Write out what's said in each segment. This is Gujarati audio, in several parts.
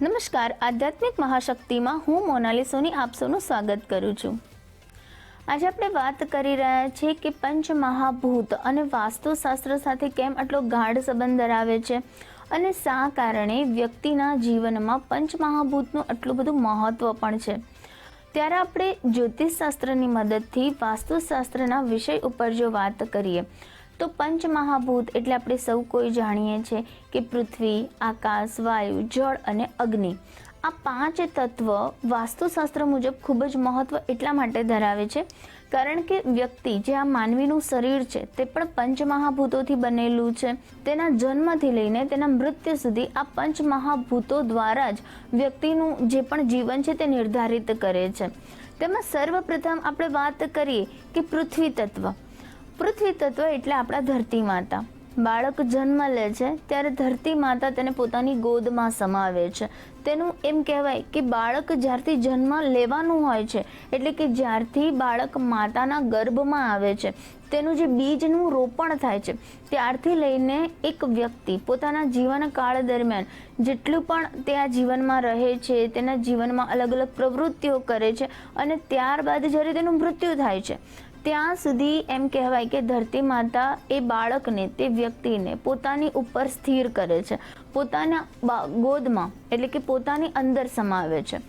નમસ્કાર, આધ્યાત્મિક મહાશક્તિમાં હું મોનાલી સોની આપ સૌનું સ્વાગત કરું છું। આજે આપણે વાત કરી રહ્યા છીએ કે પંચમહાભૂત અને વાસ્તુશાસ્ત્ર સાથે કેમ આટલો ગાઢ સંબંધ ધરાવે છે અને શા કારણે વ્યક્તિના જીવનમાં પંચમહાભૂતનું આટલું બધું મહત્વ પણ છે। ત્યારે આપણે જ્યોતિષશાસ્ત્રની મદદથી વાસ્તુશાસ્ત્રના વિષય ઉપર જો વાત કરીએ તો પંચમહાભૂત એટલે આપણે સૌ કોઈ જાણીએ છીએ કે પૃથ્વી, આકાશ, વાયુ, જળ અને અગ્નિ, આ પાંચ તત્વ વાસ્તુશાસ્ત્ર મુજબ ખૂબ જ મહત્વ એટલા માટે ધરાવે છે કારણ કે વ્યક્તિ જે આ માનવીનું શરીર છે તે પણ પંચમહાભૂતોથી બનેલું છે। તેના જન્મથી લઈને તેના મૃત્યુ સુધી આ પંચમહાભૂતો દ્વારા જ વ્યક્તિનું જે પણ જીવન છે તે નિર્ધારિત કરે છે। તેમાં સર્વપ્રથમ આપણે વાત કરીએ કે પૃથ્વી તત્વ। પૃથ્વી તત્વ એટલે આપણા ધરતી માતા। બાળક જન્મ લે છે ત્યારે ધરતી માતા તેને પોતાની ગોદમાં સમાવે છે। તેનું એમ કહેવાય કે બાળક જ્યારથી જન્મ લેવાનું હોય છે એટલે કે જ્યારથી બાળક માતાના ગર્ભમાં આવે છે તેનું જે બીજનું રોપણ થાય છે ત્યારથી લઈને એક વ્યક્તિ પોતાના જીવનકાળ દરમિયાન જેટલું પણ તે આ જીવનમાં રહે છે, તેના જીવનમાં અલગ અલગ પ્રવૃત્તિઓ કરે છે અને ત્યારબાદ જ્યારે તેનું મૃત્યુ થાય છે ત્યાં સુધી એમ કહેવાય કે ધરતી માતા એ બાળકને, તે વ્યક્તિને પોતાની ઉપર સ્થિર કરે છે, પોતાના ગોદમાં એટલે કે પોતાની અંદર સમાવે છે।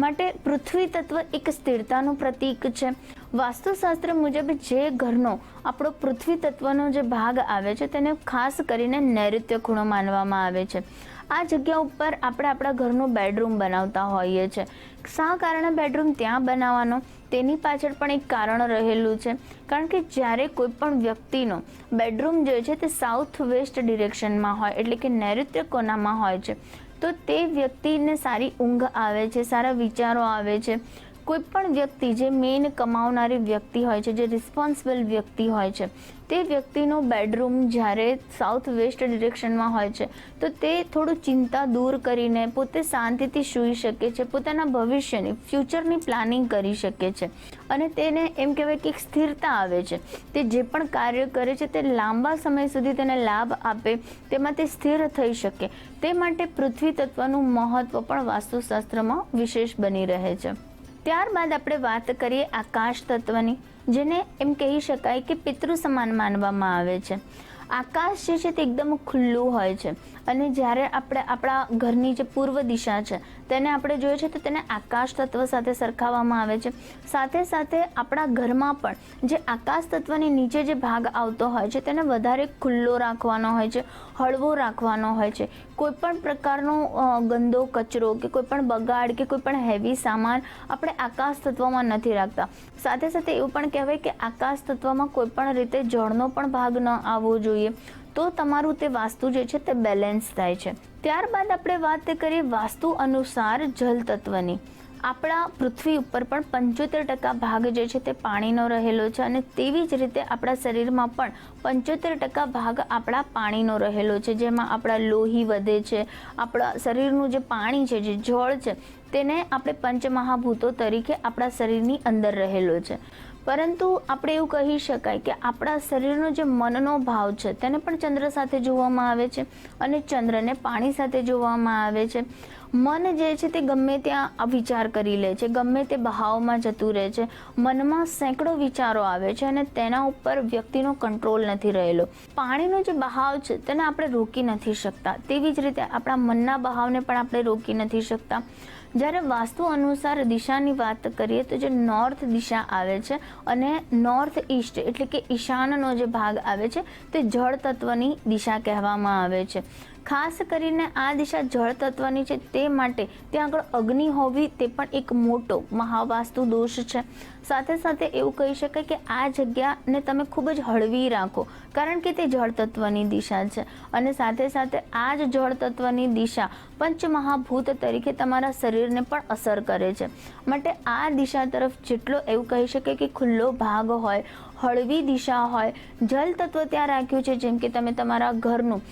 માટે પૃથ્વી તત્વ એક સ્થિરતાનું પ્રતીક છે। વાસ્તુશાસ્ત્ર મુજબ જે ઘરનો આપણો પૃથ્વી તત્વનો જે ભાગ આવે છે તેને ખાસ કરીને નૈઋત્ય ખૂણો માનવામાં આવે છે। આ જગ્યા ઉપર આપણે આપણા ઘરનો બેડરૂમ બનાવતા હોઈએ છીએ। શા કારણે બેડરૂમ ત્યાં બનાવવાનો તેની પાછળ પણ એક કારણ રહેલું છે કારણ કે જ્યારે કોઈ પણ વ્યક્તિનો બેડરૂમ જે છે તે સાઉથ વેસ્ટ ડિરેક્શનમાં હોય એટલે કે નૈઋત્ય કોનામાં હોય છે તો તે વ્યક્તિને સારી ઊંઘ આવે છે, સારા વિચારો આવે છે। કોઈ પણ વ્યક્તિ જે મેઇન કમાવનારી વ્યક્તિ હોય છે, જે રિસ્પોન્સિબલ વ્યક્તિ હોય છે, તે વ્યક્તિનો બેડરૂમ જ્યારે સાઉથ વેસ્ટ ડિરેક્શનમાં હોય છે તો તે થોડું ચિંતા દૂર કરીને પોતે શાંતિથી સૂઈ શકે છે, પોતાના ભવિષ્યની ફ્યુચરની પ્લાનિંગ કરી શકે છે અને તેને એમ કહેવાય કે એક સ્થિરતા આવે છે। તે જે પણ કાર્ય કરે છે તે લાંબા સમય સુધી તેને લાભ આપે, તેમાં તે સ્થિર થઈ શકે, તે માટે પૃથ્વી તત્વનું મહત્વ પણ વાસ્તુશાસ્ત્રમાં વિશેષ બની રહે છે। ત્યારબાદ આપણે વાત કરીએ આકાશ તત્વની, જેને એમ કહી શકાય કે પિતૃ સમાન માનવામાં આવે છે। આકાશ જે છે તે એકદમ ખુલ્લું હોય છે અને જ્યારે આપણે આપણા ઘરની જે પૂર્વ દિશા છે તેને આપણે જોઈએ છે તો તેને આકાશ તત્વ સાથે સરખાવવામાં આવે છે। સાથે સાથે આપણા ઘરમાં પણ જે આકાશ તત્વની નીચે જે ભાગ આવતો હોય છે તેને વધારે ખુલ્લો રાખવાનો હોય છે, હળવો રાખવાનો હોય છે। કોઈ પણ પ્રકારનો ગંદો કચરો કે કોઈ પણ બગાડ કે કોઈ પણ હેવી સામાન આપણે આકાશ તત્વમાં નથી રાખતા। સાથે સાથે એવું પણ કહેવાય કે આકાશ તત્વમાં કોઈ પણ રીતે જળનો પણ ભાગ ન આવવો જોઈએ, તો તમારું તે વાસ્તુ જે છે તે બેલેન્સ થાય છે। ત્યારબાદ આપણે વાત કરીએ વાસ્તુ અનુસાર જલ તત્વની। આપણા પૃથ્વી ઉપર પણ 75% ભાગ જે છે તે પાણીનો રહેલો છે અને તેવી જ રીતે આપણા શરીરમાં પણ 75% ભાગ આપણા પાણીનો રહેલો છે, જેમાં આપણા લોહી વધે છે, આપણા શરીરનું જે પાણી છે, જે જળ છે તેને આપણે પંચમહાભૂતો તરીકે આપણા શરીરની અંદર રહેલો છે। પરંતુ આપણે એવું કહી શકાય કે આપણા શરીરનો જે મનનો ભાવ છે તેને પણ ચંદ્ર સાથે જોવામાં આવે છે અને ચંદ્રને પાણી સાથે જોવામાં આવે છે। મન જે છે તે ગમે ત્યાં વિચાર કરી લે છે, ગમે તે બહાવમાં જતું રહે છે, મનમાં સેંકડો વિચારો આવે છે અને તેના ઉપર વ્યક્તિનો કંટ્રોલ નથી રહેલો। પાણીનો જે બહાવ છે તેને આપણે રોકી નથી શકતા, તેવી જ રીતે આપણા મનના બહાવને પણ આપણે રોકી નથી શકતા। જ્યારે વાસ્તુ અનુસાર દિશાની વાત કરીએ તો જે નોર્થ દિશા આવે છે અને નોર્થ ઈસ્ટ એટલે કે ઈશાનનો જે ભાગ આવે છે તે જળ તત્વની દિશા કહેવામાં આવે છે। ખાસ કરીને આ દિશા જળ તત્વની છે તે માટે ત્યાં આગળ અગ્નિ હોવી તે પણ એક મોટો મહાવાસ્તુ દોષ છે। સાથે સાથે એવું કહી શકાય કે આ જગ્યાને તમે ખૂબ જ હળવી રાખો કારણ કે તે જળ તત્વની દિશા છે અને સાથે સાથે આ જ જળ તત્વની દિશા પંચમહાભૂત તરીકે તમારા શરીરને પણ અસર કરે છે। માટે આ દિશા તરફ જેટલો એવું કહી શકાય કે ખુલ્લો ભાગ હોય, હળવી દિશા હોય, જલ તત્વ ત્યાં રાખ્યું છે, જેમ કે તમે તમારા ઘરનું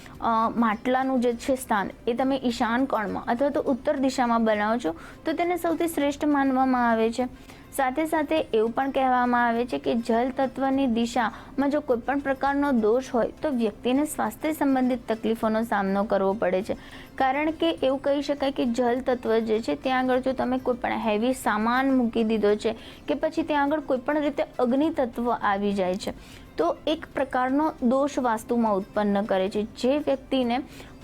માટલાનું જે છે સ્થાન એ તમે ઈશાન કોણમાં અથવા તો ઉત્તર દિશામાં બનાવો છો તો તેને સૌથી શ્રેષ્ઠ માનવામાં આવે છે। સાથે સાથે એવું પણ કહેવામાં આવે છે કે જલ તત્વની દિશામાં જો કોઈ પણ પ્રકારનો દોષ હોય તો વ્યક્તિને સ્વાસ્થ્ય સંબંધિત તકલીફોનો સામનો કરવો પડે છે, કારણ કે એવું કહી શકાય કે જલ તત્વ જે છે ત્યાં આગળ જો તમે કોઈ પણ હેવી સામાન મૂકી દીધો છે કે પછી ત્યાં આગળ કોઈ પણ રીતે અગ્નિ તત્વ આવી જાય છે તો એક પ્રકારનો દોષ વાસ્તુમાં ઉત્પન્ન કરે છે, જે વ્યક્તિને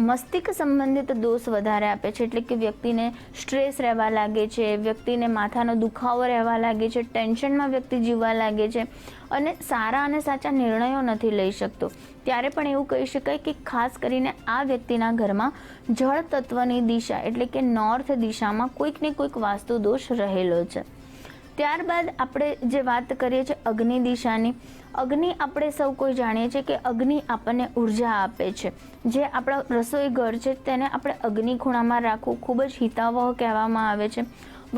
મસ્તિષ્ક સંબંધિત દોષ વધારે આપે છે, એટલે કે વ્યક્તિને સ્ટ્રેસ રહેવા લાગે છે, વ્યક્તિને માથાનો દુખાવો રહેવા લાગે છે, ટેન્શનમાં વ્યક્તિ જીવવા લાગે છે અને સારા અને સાચા નિર્ણયો નથી લઈ શકતો. ત્યારે પણ એવું કહી શકાય કે ખાસ કરીને આ વ્યક્તિના ઘરમાં જળ તત્વની દિશા એટલે કે નોર્થ દિશામાં કોઈક ને કોઈક વાસ્તુ દોષ રહેલો છે. ત્યારબાદ આપણે જે વાત કરીએ છીએ અગ્નિ દિશાની, અગ્નિ આપણે સૌ કોઈ જાણીએ છીએ કે અગ્નિ આપણને ઉર્જા આપે છે. જે આપણા રસોઈ ઘર છે તેને આપણે અગ્નિ ખૂણામાં રાખવું ખૂબ જ હિતાવહ કહેવામાં આવે છે.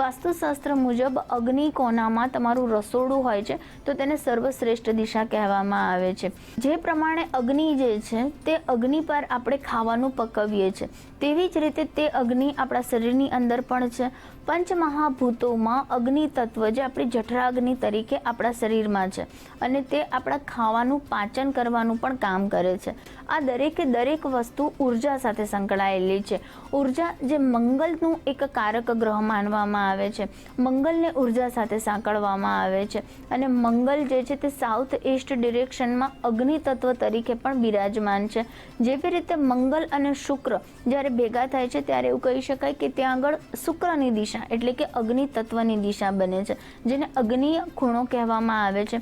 વાસ્તુશાસ્ત્ર મુજબ અગ્નિ કોણામાં તમારું રસોડું હોય છે તો તેને સર્વશ્રેષ્ઠ દિશા કહેવામાં આવે છે. જે પ્રમાણે અગ્નિ જે છે તે અગ્નિ પર આપણે ખાવાનું પકવીએ છીએ, તેવી જ રીતે તે અગ્નિ આપણા શરીરની અંદર પણ છે. પંચમહાભૂતોમાં અગ્નિ તત્વ જે આપણી જઠરાગ્નિ તરીકે આપણા શરીરમાં છે અને તે આપણા ખાવાનું પાચન કરવાનું પણ કામ કરે છે. આ દરેકે દરેક વસ્તુ ઉર્જા સાથે સંકળાયેલી છે. ઉર્જા જે મંગલનું એક કારક ગ્રહ માનવામાં આવે છે, મંગલને ઉર્જા સાથે સાંકળવામાં આવે છે અને મંગલ જે છે તે સાઉથ ઈસ્ટ ડિરેક્શનમાં અગ્નિ તત્વ તરીકે પણ બિરાજમાન છે. જેવી રીતે મંગલ અને શુક્ર જ્યારે ભેગા થાય છે ત્યારે એવું કહી શકાય કે ત્યાં આગળ શુક્રની દિશા એટલે કે અગ્નિ તત્વની દિશા બને છે, જેને અગ્નિય ખૂણો કહેવામાં આવે છે.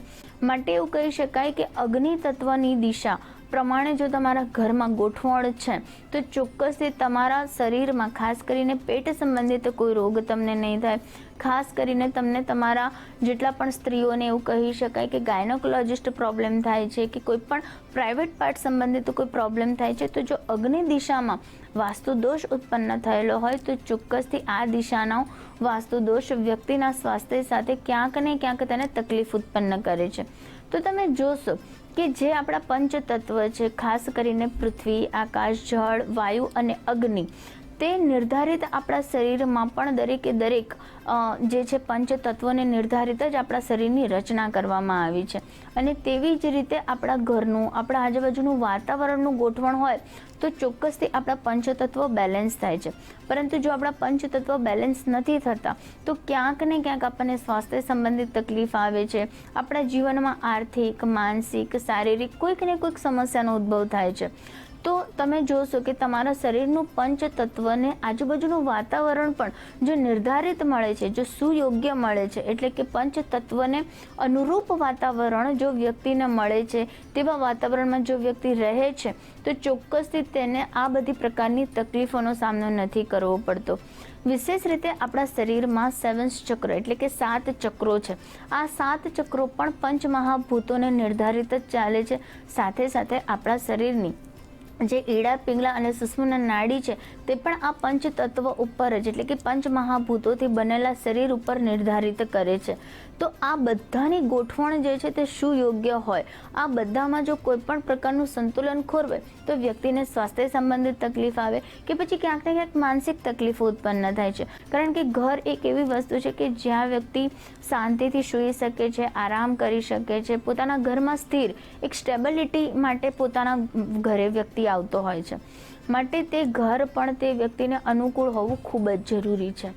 માટે એવું કહી શકાય કે અગ્નિ તત્વની દિશા પ્રમાણે જો તમારા ઘરમાં ગોઠવણ છે તો ચોક્કસથી તમારા શરીરમાં ખાસ કરીને પેટ સંબંધિત કોઈ રોગ તમને નહીં થાય. ખાસ કરીને તમને તમારા જેટલા પણ સ્ત્રીઓને એવું કહી શકાય કે ગાયનોકોલોજિસ્ટ પ્રોબ્લેમ થાય છે કે કોઈ પણ પ્રાઇવેટ પાર્ટ સંબંધિત કોઈ પ્રોબ્લેમ થાય છે તો જો અગ્નિ દિશામાં વાસ્તુ દોષ ઉત્પન્ન થયેલો હોય તો ચોક્કસથી આ દિશાનો વાસ્તુ દોષ વ્યક્તિના સ્વાસ્થ્ય સાથે ક્યાંક ને ક્યાંક તેને તકલીફ ઉત્પન્ન કરે છે. તો તમે જોશો કે જે આપણા પંચ તત્વ છે, ખાસ કરીને પૃથ્વી, આકાશ, જળ, વાયુ અને અગ્નિ, તે નિર્ધારિત આપણા શરીરમાં પણ દરેકે દરેક જે છે પંચ તત્વોને નિર્ધારિત જ આપણા શરીરની રચના કરવામાં આવી છે. અને તેવી જ રીતે આપણા ઘરનું, આપણા આજુબાજુનું વાતાવરણનું ગોઠવણ હોય તો ચોક્કસથી આપણા પંચતત્વ બેલેન્સ થાય છે. પરંતુ જો આપણા પંચતત્વ બેલેન્સ નથી થતા તો ક્યાંક ને ક્યાંક આપણને સ્વાસ્થ્ય સંબંધિત તકલીફ આવે છે. આપણા જીવનમાં આર્થિક, માનસિક, શારીરિક કોઈક ને કોઈક સમસ્યાનો ઉદ્ભવ થાય છે. તો તમે જોશો કે તમારા શરીરનું પંચતત્વને આજુબાજુનું વાતાવરણ પણ જો નિર્ધારિત મળે છે, જો સુયોગ્ય મળે છે, એટલે કે પંચતત્વને અનુરૂપ વાતાવરણ જો વ્યક્તિને મળે છે, તેવા વાતાવરણમાં જો વ્યક્તિ રહે છે તો ચોક્કસથી તેને આ બધી પ્રકારની તકલીફોનો સામનો નથી કરવો પડતો. વિશેષ રીતે આપણા શરીરમાં 7 ચક્ર એટલે કે 7 ચક્રો છે. આ 7 ચક્રો પણ પંચમહાભૂતોને નિર્ધારિત જ ચાલે છે. સાથે સાથે આપણા શરીરની જે ઈડા, પિંગલા અને સુષુમ્ના નાડી છે તે પણ આ પંચતત્વ ઉપર જ એટલે કે પંચમહાભૂતોથી બનેલા શરીર ઉપર નિર્ધારિત કરે છે. તો આ બધાની ગોઠવણ જે છે તે સુયોગ્ય હોય, આ બધામાં જો કોઈ પણ પ્રકારનું સંતુલન ખોરવે તો વ્યક્તિને સ્વાસ્થ્ય સંબંધિત તકલીફ આવે કે પછી ક્યાંક ને ક્યાંક માનસિક તકલીફો ઉત્પન્ન થાય છે. કારણ કે ઘર એક એવી વસ્તુ છે કે જ્યાં વ્યક્તિ શાંતિથી સૂઈ શકે છે, આરામ કરી શકે છે, પોતાના ઘરમાં સ્થિર એક સ્ટેબિલિટી માટે પોતાના ઘરે વ્યક્તિ આવતો હોય છે. માટે તે ઘર પણ તે વ્યક્તિને અનુકૂળ હોવું ખૂબ જ જરૂરી છે.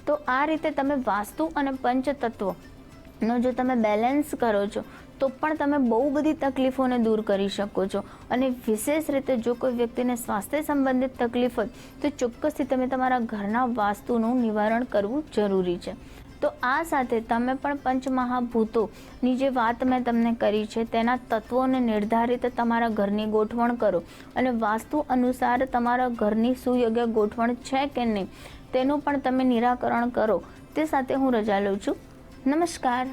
તો આ રીતે તમે વાસ્તુ અને પંચતત્વ નો જો તમે બેલેન્સ કરો છો તો પણ તમે બહુ બધી તકલીફોને દૂર કરી શકો છો. અને વિશેષ રીતે જો કોઈ વ્યક્તિને સ્વાસ્થ્ય સંબંધિત તકલીફ હોય તો ચોક્કસથી તમે તમારા ઘરના વાસ્તુનું નિવારણ કરવું જરૂરી છે. તો આ સાથે તમે પણ પંચમહાભૂતોની જે વાત મેં તમને કરી છે તેના તત્વોને નિર્ધારિત તમારા ઘરની ગોઠવણ કરો અને વાસ્તુ અનુસાર તમારા ઘરની સુયોગ્ય ગોઠવણ છે કે નહીં તેનું પણ તમે નિરાકરણ કરો. તે સાથે હું રજા લઉં છું. નમસ્કાર.